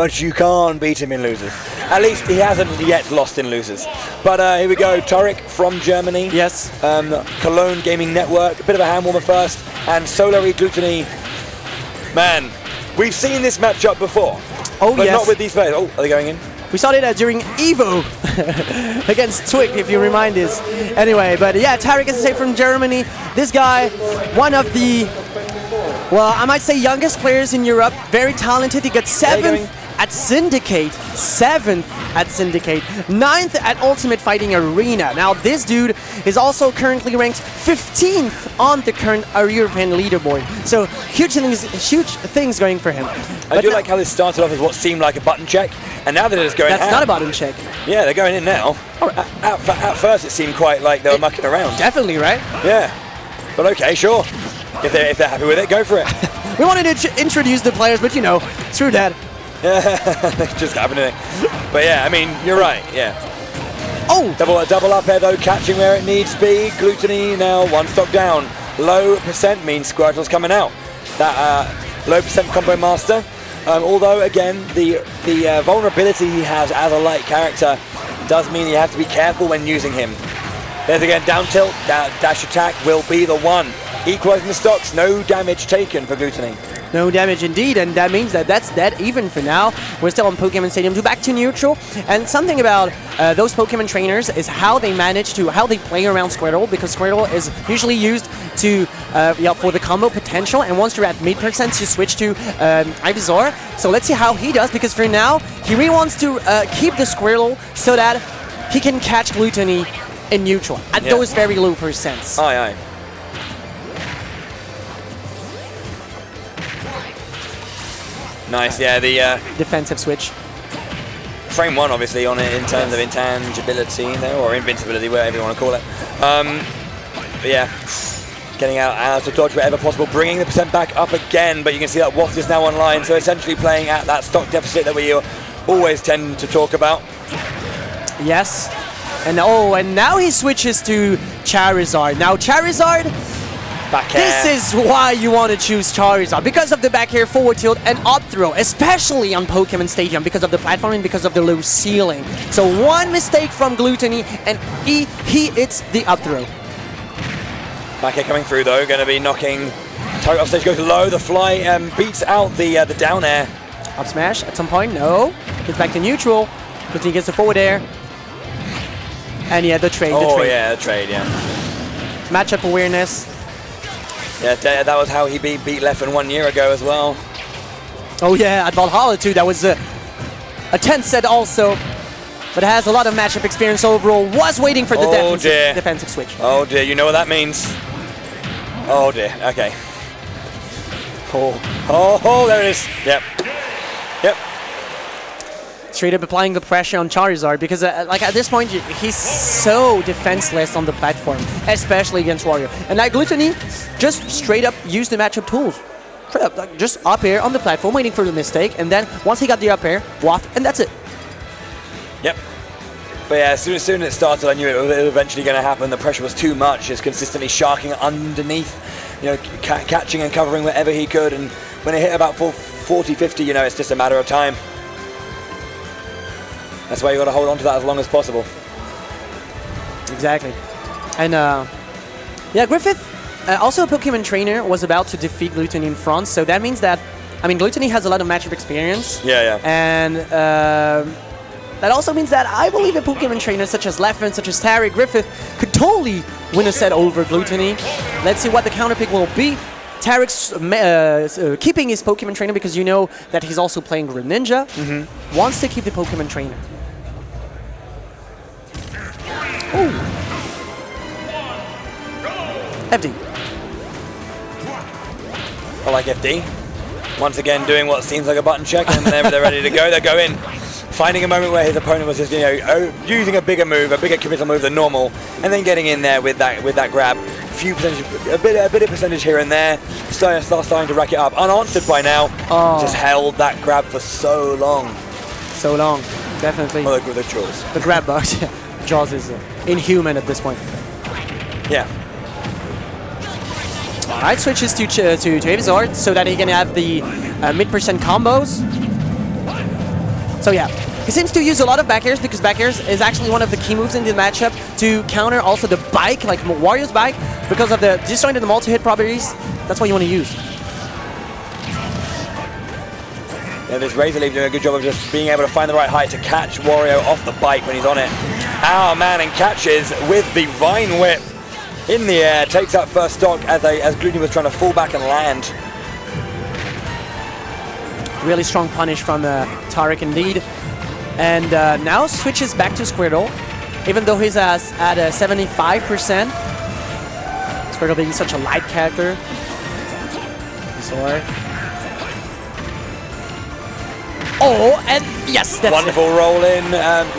but you can't beat him in losers. At least he hasn't yet lost in losers. But here we go, Tarik from Germany. Yes. Cologne Gaming Network, a bit of a hand warmer first, and Solary Glutonny. Man, we've seen this matchup before. Oh, but yes. not with these players. Oh, are they going in? We saw it during EVO against Twig, if you remind us. Anyway, but yeah, Tarik is safe from Germany. This guy, one of the, well, I might say youngest players in Europe. Very talented. He got 7th at Syndicate, 7th at Syndicate, 9th at Ultimate Fighting Arena. Now this dude is also currently ranked 15th on the current European leaderboard. So huge things going for him. I do like how this started off as what seemed like a button check, and now that it is going That's out. not a button check. Yeah, they're going in now. At first it seemed quite like they were mucking around. Definitely, right? Yeah. But okay, sure. If they're happy with it, go for it. We wanted to introduce the players, but you know, screw that. Yeah, just happening. But yeah, I mean, you're right, yeah. Oh! Double up air though, catching where it needs to be. Glutonny now 1 stock down. Low percent means Squirtle's coming out. That low percent combo master. Although again, the vulnerability he has as a light character does mean you have to be careful when using him. There's again down tilt, dash attack will be the one. Equalizing the stocks, no damage taken for Glutonny. No damage indeed, and that means that that's dead even for now. We're still on Pokemon Stadium 2, back to neutral. And something about those Pokemon trainers is how they play around Squirtle, because Squirtle is usually used to for the combo potential, and once you're at mid-percent, you switch to Ivysaur. So let's see how he does, because for now, he really wants to keep the Squirtle so that he can catch Glutonny in neutral at those very low percents. Aye. Nice, yeah, the defensive switch. frame 1 obviously on it in terms of intangibility there, or invincibility, whatever you want to call it. But yeah, getting out to dodge wherever possible, bringing the percent back up again, but you can see that Waft is now online, so essentially playing at that stock deficit that we always tend to talk about. Yes. And and now he switches to Charizard. Now Charizard, back air. This is why you want to choose Charizard, because of the back air, forward tilt, and up throw, especially on Pokemon Stadium, because of the platforming, because of the low ceiling. So one mistake from Glutonny, and he hits the up throw. Back air coming through though, going to be knocking Tarik off stage, goes low, the fly beats out the down air. Up smash at some point, no. Gets back to neutral, Glutonny gets the forward air. And yeah, the trade, the trade, yeah. Matchup awareness. Yeah, that was how he beat Leffen 1 year ago as well. Oh yeah, at Valhalla II, that was a 10th set also. But has a lot of matchup experience overall, was waiting for the defensive switch. Oh dear, you know what that means. Oh dear, okay. Oh, there it is. Yep. Straight up applying the pressure on Charizard, because like at this point he's so defenseless on the platform, especially against Wario. And like Glutonny, just straight up use the matchup tools. Straight up, like just up air on the platform, waiting for the mistake, and then once he got the up air, waft, and that's it. Yep. But yeah, as soon as it started, I knew it was eventually going to happen. The pressure was too much. Just consistently sharking underneath, catching and covering wherever he could. And when it hit about 40, 50, it's just a matter of time. That's why you got to hold on to that as long as possible. Exactly. And yeah, Griffith, also a Pokemon trainer, was about to defeat Glutonny in France. So that means that, Glutonny has a lot of matchup experience. Yeah. And that also means that I believe a Pokemon trainer such as Leffen, such as Tarik, Griffith could totally win a set over Glutonny. Let's see what the counterpick will be. Tarik's keeping his Pokemon trainer, because you know that he's also playing Greninja. Wants to keep the Pokemon trainer. Ooh. FD. I like FD. Once again, doing what seems like a button check, and whenever they're ready to go, they go in. Finding a moment where his opponent was just, using a bigger committal move than normal, and then getting in there with that grab. A bit of percentage here and there. Starting to rack it up. Unanswered by now. Just held that grab for so long. So long, definitely. Oh, the Jaws. The grab box. Jaws is inhuman at this point. Yeah. Alright, switches to Ivysaur so that he can have the mid-percent combos. So yeah, he seems to use a lot of back airs because back airs is actually one of the key moves in the matchup to counter also the bike, like Wario's bike, because of the disjoint and the multi-hit properties. That's what you want to use. Yeah, this Razor Leaf doing a good job of just being able to find the right height to catch Wario off the bike when he's on it. Oh man, and catches with the Vine Whip in the air, takes out first stock as Glutonny was trying to fall back and land. Really strong punish from Tarik indeed. And now switches back to Squirtle, even though he's at 75%. Squirtle being such a light character. Sorry. Oh, and yes, that's wonderful roll in,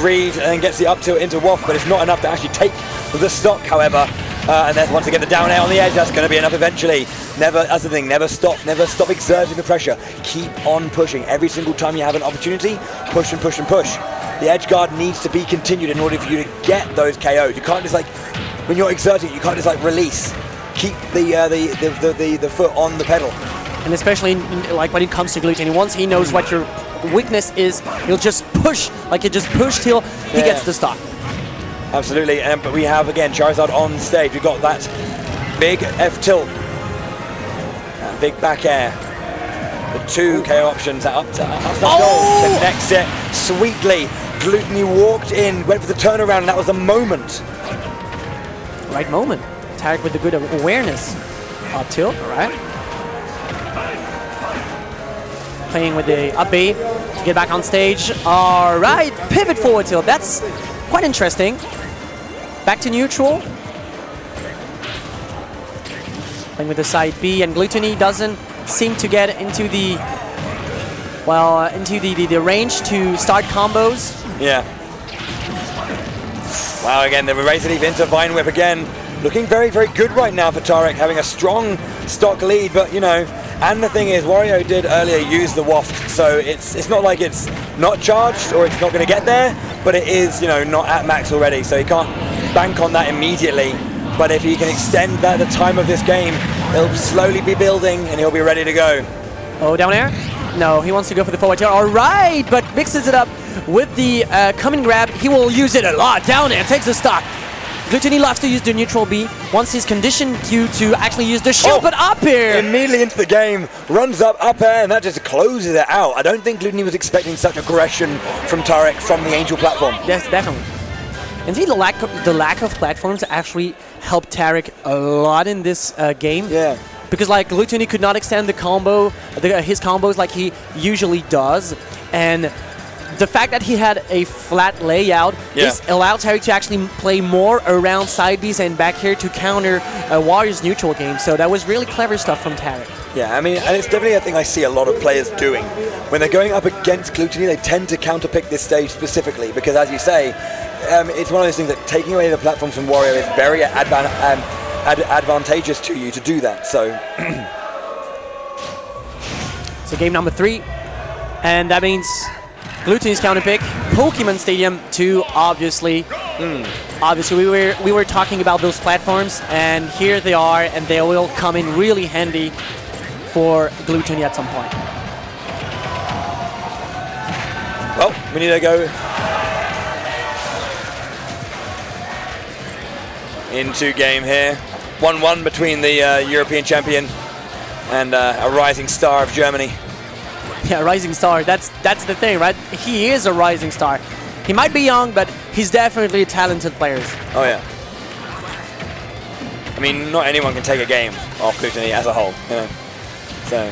read, and gets the up tilt into Waff, but it's not enough to actually take the stock, however. And then once again, the down air on the edge, that's going to be enough eventually. Never, that's the thing, never stop exerting the pressure. Keep on pushing. Every single time you have an opportunity, push and push and push. The edge guard needs to be continued in order for you to get those KOs. You can't just like, when you're exerting, you can't just like release. Keep the foot on the pedal. And especially like when it comes to Glutonny, once he knows what your weakness is, he'll just push, like he just pushed till he gets the stock. Absolutely, but we have again Charizard on stage. We've got that big F tilt, that big back air, the two KO options, that up goal, connects it sweetly. Glutonny walked in, went for the turnaround, and that was the moment. Right moment. Tarik with the good awareness. Up tilt, all right. Playing with the up B to get back on stage. All right, pivot forward tilt. That's quite interesting. Back to neutral. Playing with the side B, and Glutonny doesn't seem to get into the the range to start combos. Yeah. Wow, again, the Razor Leaf into Vine Whip again. Looking very, very good right now for Tarik, having a strong stock lead, but you know, and the thing is, Wario did earlier use the waft, so it's not like it's not charged or it's not going to get there, but it is, you know, not at max already, so he can't bank on that immediately. But if he can extend that the time of this game, he'll slowly be building and he'll be ready to go. Oh, down air? No, he wants to go for the forward tilt. All right, but mixes it up with the coming grab. He will use it a lot. Down air, takes the stock. Glutonny loves to use the neutral B once he's conditioned you to actually use the shield, but up air! Immediately into the game, runs up air, and that just closes it out. I don't think Glutonny was expecting such aggression from Tarik from the Angel platform. Yes, definitely. And see, the lack of platforms actually helped Tarik a lot in this game. Yeah. Because like Glutonny could not extend the combo, his combos like he usually does, and the fact that he had a flat layout, this allowed Tarik to actually play more around side Bs and back here to counter Wario's neutral game. So that was really clever stuff from Tarik. Yeah, I mean, and it's definitely a thing I see a lot of players doing. When they're going up against Glutonny, they tend to counterpick this stage specifically because, as you say, it's one of those things that taking away the platforms from Wario is very advantageous to you to do that. So, so game number 3, and that means Glutonny's counterpick, Pokemon Stadium 2, obviously. Obviously, we were talking about those platforms, and here they are, and they will come in really handy for Glutonny at some point. Well, we need to go into game here. 1-1 between the European champion and a rising star of Germany. Yeah, rising star. That's the thing, right? He is a rising star. He might be young, but he's definitely a talented player. Oh yeah. I mean, not anyone can take a game off Glutonny as a whole, you know. So.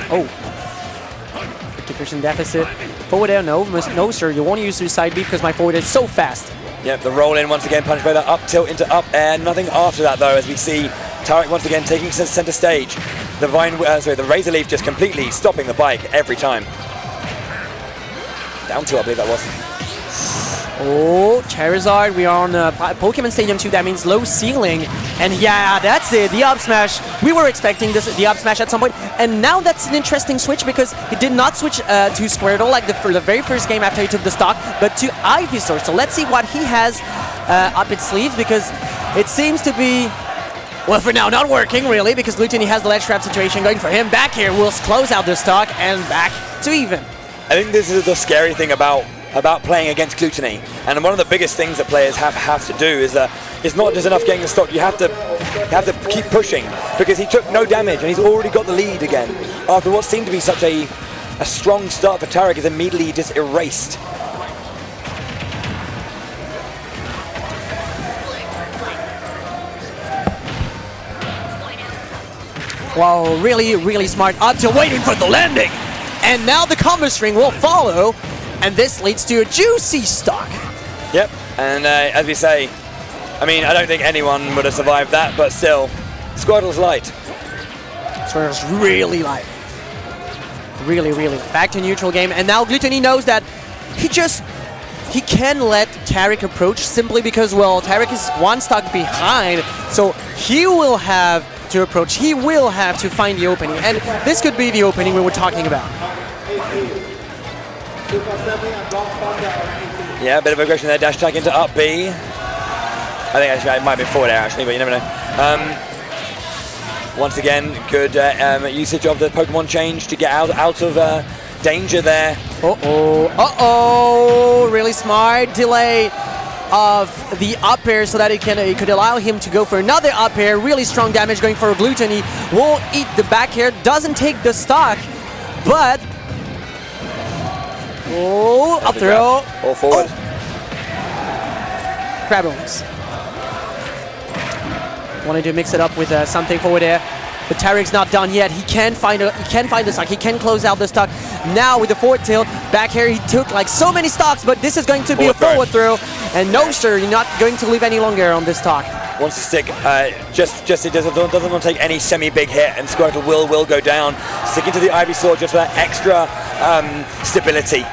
Oh. 50% deficit. Forward air, no, sir. You won't use your side B because my forward is so fast. Yep, the roll in once again, punched by that up tilt into up air. Nothing after that though, as we see Tarik once again taking center stage. The the Razor Leaf just completely stopping the bike every time. Down 2, I believe that was. Oh, Charizard, we are on Pokemon Stadium 2, that means low ceiling. And yeah, that's it, the up smash. We were expecting the up smash at some point. And now that's an interesting switch because he did not switch to Squirtle like for the very first game after he took the stock, but to Ivysaur. So let's see what he has up its sleeves because it seems to be, well, for now, not working really because Glutonny has the ledge trap situation going for him. Back here, we'll close out the stock and back to even. I think this is the scary thing about playing against Glutonny, and one of the biggest things that players have to do is it's not just enough getting the stock. You have to keep pushing, because he took no damage and he's already got the lead again after what seemed to be such a strong start for Tarik. Is immediately just erased. Wow, really, really smart up to waiting for the landing. And now the combo string will follow, and this leads to a juicy stock. Yep, and as we say, I mean, I don't think anyone would have survived that, but still, Squirtle's light. Squirtle's really light. Really, really. Back to neutral game, and now Glutonny knows that he can let Tarik approach simply because, well, Tarik is one stock behind, so he will have to approach. He will have to find the opening, and this could be the opening we were talking about. Yeah, a bit of aggression there. Dash attack into up B. I think actually it might be forward air actually, but you never know. Once again, good usage of the Pokemon change to get out of danger there. Really smart delay of the up air so that it could allow him to go for another up air. Really strong damage going for Glutonny. Will eat the back air, doesn't take the stock, but up throw. Or forward. Grab release. Wanted to mix it up with something forward air. But Tarik's not done yet. He can find the stock. He can close out the stock. Now with the forward tilt, back here he took like so many stocks, but this is going to be a forward throw. And no, sir, you're not going to live any longer on this stock. Wants to stick, it doesn't want to take any semi-big hit, and Squirtle will go down. Sticking to the Ivysaur just for that extra stability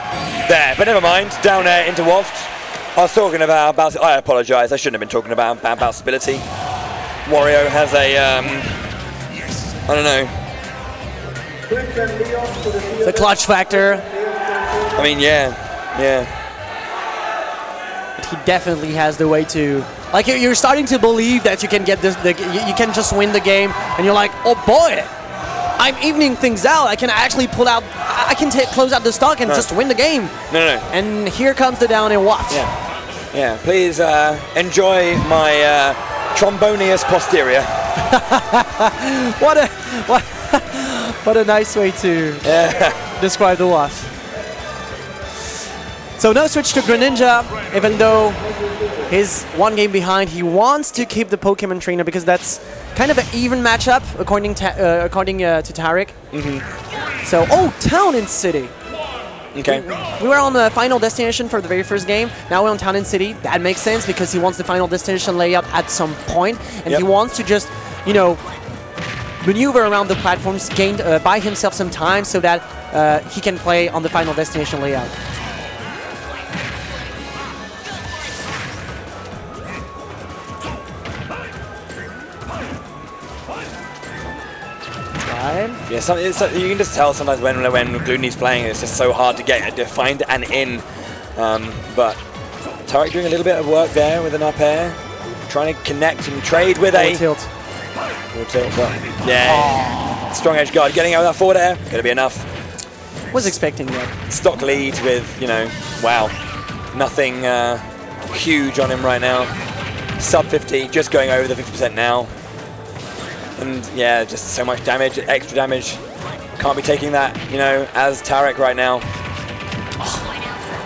there. But never mind, down air into Waft. I was talking about I apologize, I shouldn't have been talking about stability. Wario has a, I don't know. The clutch factor. I mean, yeah. But he definitely has the way to. Like you're starting to believe that you can get this. You can just win the game, and you're like, oh boy, I'm evening things out. I can actually pull out. I can close out the stock and just win the game. No. And here comes the down and Waft. Yeah. Please enjoy my trombonius posterior. What a nice way to describe the Waft. So no switch to Greninja, even though he's one game behind. He wants to keep the Pokemon Trainer because that's kind of an even matchup according to Tarik. So, Town and City. Okay. We were on the final destination for the very first game. Now we're on Town and City. That makes sense because he wants the final destination layout at some point, and he wants to just, maneuver around the platforms, buy himself some time so that he can play on the final destination layout. Yeah, you can just tell sometimes when Glutonny's playing, it's just so hard to find an in. But Tarik doing a little bit of work there with an up air, trying to connect and trade with a tilt. Forward tilt, but strong edge guard, getting out of that forward air, gonna be enough. Was expecting that. Stock lead with, wow, nothing huge on him right now. Sub 50, just going over the 50% now. And yeah, just so much damage, extra damage. Can't be taking that, as Tarik right now.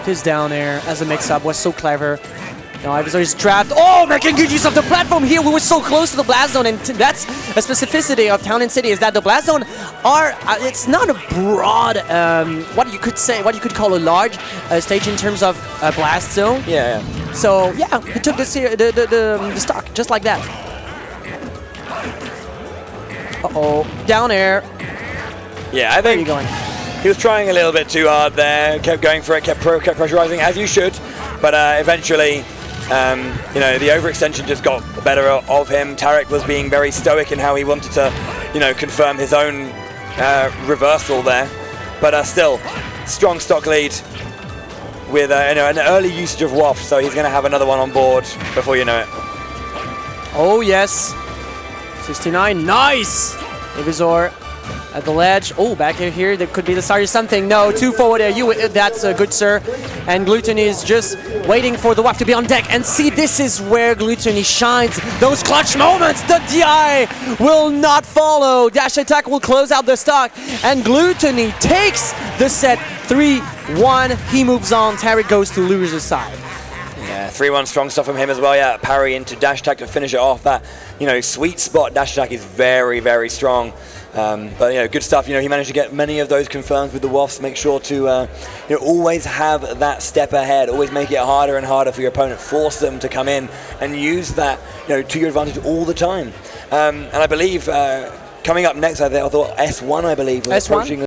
His down air as a mix-up was so clever. No, Ivysaur's trapped. Oh, making good use of the platform here. We were so close to the Blast Zone, and that's a specificity of Town and City, is that the Blast Zone are, it's not a broad, what you could call a large stage in terms of Blast Zone. Yeah. So, yeah, he took the stock, just like that. Down air. Yeah, I think he was trying a little bit too hard there, kept going for it, kept pressurizing, as you should, but eventually, the overextension just got the better of him. Tarik was being very stoic in how he wanted to, confirm his own reversal there, but still, strong stock lead with an early usage of Waft, so he's going to have another one on board before you know it. Oh yes, 69, nice! Ivysaur at the ledge. Oh, back here, there could be the start of something. No, 2 forward air. That's good, sir. And Glutonny is just waiting for the WAF to be on deck. And see, this is where Glutonny shines. Those clutch moments. The DI will not follow. Dash attack will close out the stock. And Glutonny takes the set 3-1. He moves on. Tarik goes to loser's side. Yeah, 3-1 strong stuff from him as well. Yeah, parry into dash attack to finish it off. That, sweet spot dash attack is very, very strong. But good stuff. He managed to get many of those confirmed with the WAFs. Make sure to always have that step ahead. Always make it harder and harder for your opponent. Force them to come in and use that to your advantage all the time. And I believe coming up next, I thought S1, I believe, was S1? approaching